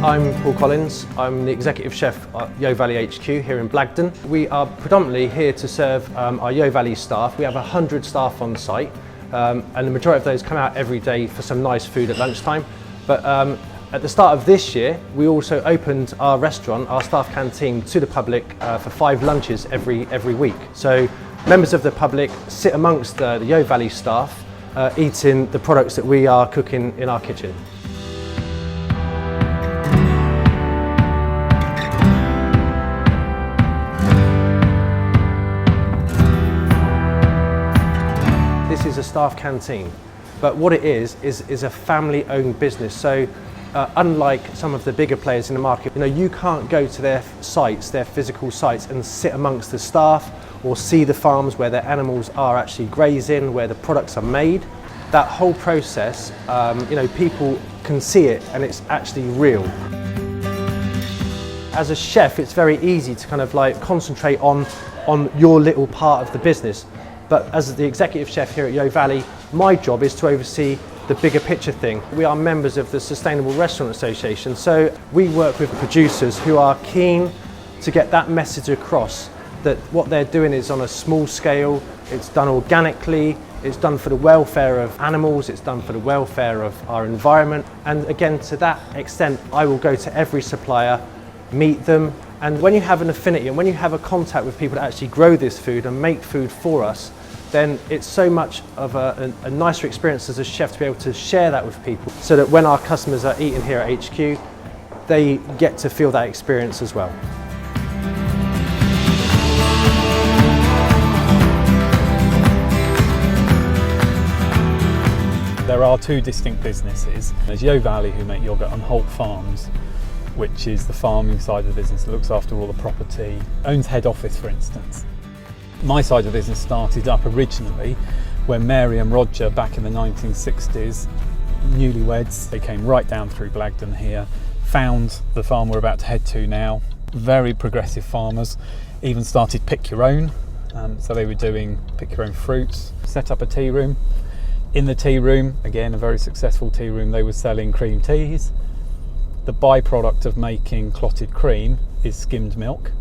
I'm Paul Collins. I'm the Executive Chef at Yeo Valley HQ here in Blagdon. We are predominantly here to serve our Yeo Valley staff. We have 100 staff on site and the majority of those come out every day for some nice food at lunchtime. But at the start of this year, we also opened our restaurant, our staff canteen, to the public for 5 lunches every week. So members of the public sit amongst the Yeo Valley staff eating the products that we are cooking in our kitchen. This is a staff canteen, but what it is a family-owned business. So unlike some of the bigger players in the market, you can't go to their sites, their physical sites, and sit amongst the staff or see the farms where their animals are actually grazing, where the products are made. That whole process, people can see it and it's actually real. As a chef, it's very easy to kind of like concentrate on your little part of the business. But as the executive chef here at Yeo Valley, my job is to oversee the bigger picture thing. We are members of the Sustainable Restaurant Association, so we work with producers who are keen to get that message across, that what they're doing is on a small scale, it's done organically, it's done for the welfare of animals, it's done for the welfare of our environment. And again, to that extent, I will go to every supplier, meet them, and when you have an affinity and when you have a contact with people that actually grow this food and make food for us, then it's so much of a nicer experience as a chef to be able to share that with people, so that when our customers are eating here at HQ, they get to feel that experience as well. There are 2 distinct businesses. There's Yeo Valley, who make yoghurt, and Holt Farms, which is the farming side of the business that looks after all the property, owns head office, for instance. My side of the business started up originally when Mary and Roger, back in the 1960s, newlyweds, they came right down through Blagdon here, found the farm we're about to head to now. Very progressive farmers, even started pick your own. So they were doing pick your own fruits, set up a tea room. In the tea room, again, a very successful tea room, they were selling cream teas. The byproduct of making clotted cream is skimmed milk.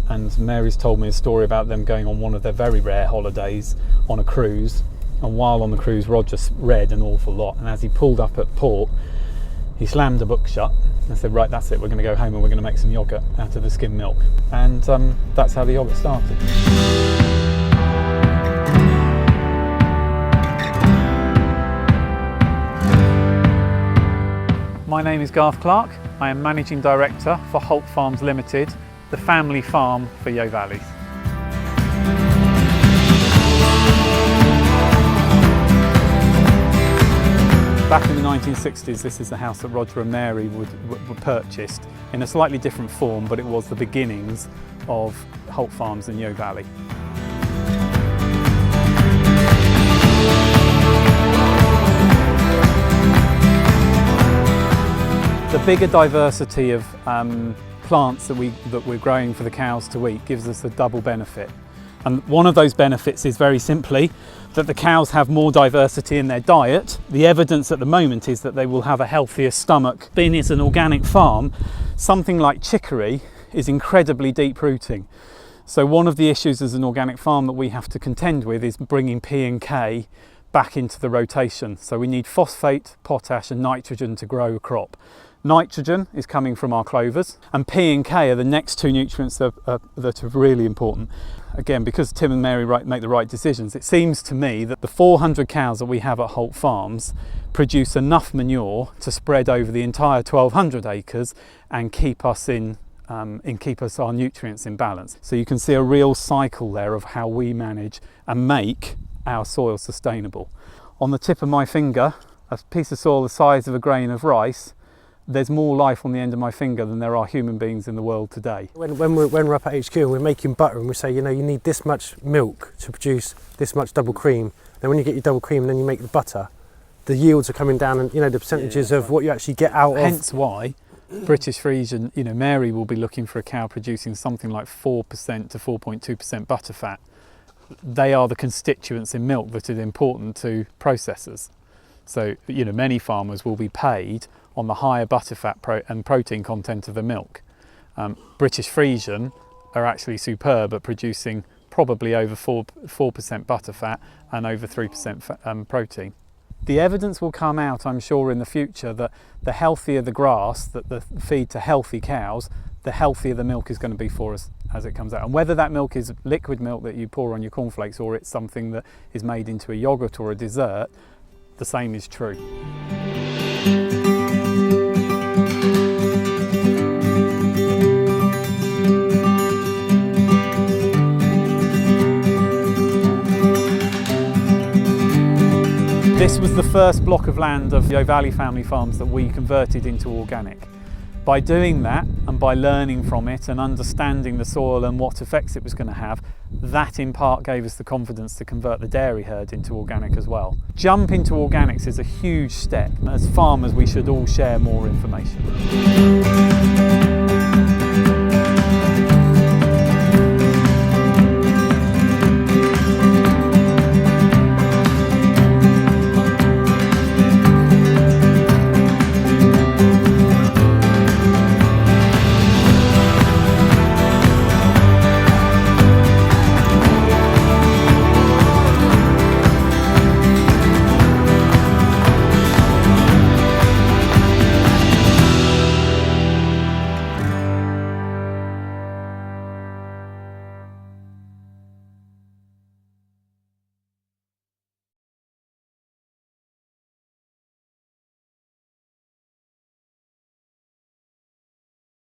And Mary's told me a story about them going on one of their very rare holidays on a cruise, and while on the cruise Roger read an awful lot, and as he pulled up at port he slammed the book shut and said, right, that's it, we're going to go home and we're going to make some yoghurt out of the skim milk. And that's how the yoghurt started. My name is Garth Clark. I am Managing Director for Holt Farms Limited, the family farm for Yeo Valley. Back in the 1960s, this is the house that Roger and Mary were purchased in a slightly different form, but it was the beginnings of Holt Farms in Yeo Valley. The bigger diversity of plants that we're growing for the cows to eat gives us a double benefit. And one of those benefits is very simply that the cows have more diversity in their diet. The evidence at the moment is that they will have a healthier stomach. Being it's an organic farm, something like chicory is incredibly deep rooting. So one of the issues as an organic farm that we have to contend with is bringing P and K back into the rotation. So we need phosphate, potash and nitrogen to grow a crop. Nitrogen is coming from our clovers, and P and K are the next 2 nutrients that are really important. Again, because Tim and Mary make the right decisions, it seems to me that the 400 cows that we have at Holt Farms produce enough manure to spread over the entire 1,200 acres and keep us our nutrients in balance. So you can see a real cycle there of how we manage and make our soil sustainable. On the tip of my finger, a piece of soil the size of a grain of rice there's more life on the end of my finger than there are human beings in the world today. When we're up at HQ and we're making butter and we say, you know, you need this much milk to produce this much double cream, then when you get your double cream and then you make the butter, the yields are coming down, and you know the percentages of what you actually get out of. Hence why British Friesian, you know, Mary will be looking for a cow producing something like 4% to 4.2% butterfat. They are the constituents in milk that are important to processors. So, you know, many farmers will be paid on the higher butterfat and protein content of the milk. British Friesian are actually superb at producing probably over 4% butterfat and over 3% protein. The evidence will come out, I'm sure, in the future that the healthier the grass that the feed to healthy cows, the healthier the milk is going to be for us as it comes out. And whether that milk is liquid milk that you pour on your cornflakes or it's something that is made into a yogurt or a dessert, the same is true. This was the first block of land of the O'Valley family farms that we converted into organic. By doing that and by learning from it and understanding the soil and what effects it was going to have, that in part gave us the confidence to convert the dairy herd into organic as well. Jump into organics is a huge step. As farmers, we should all share more information.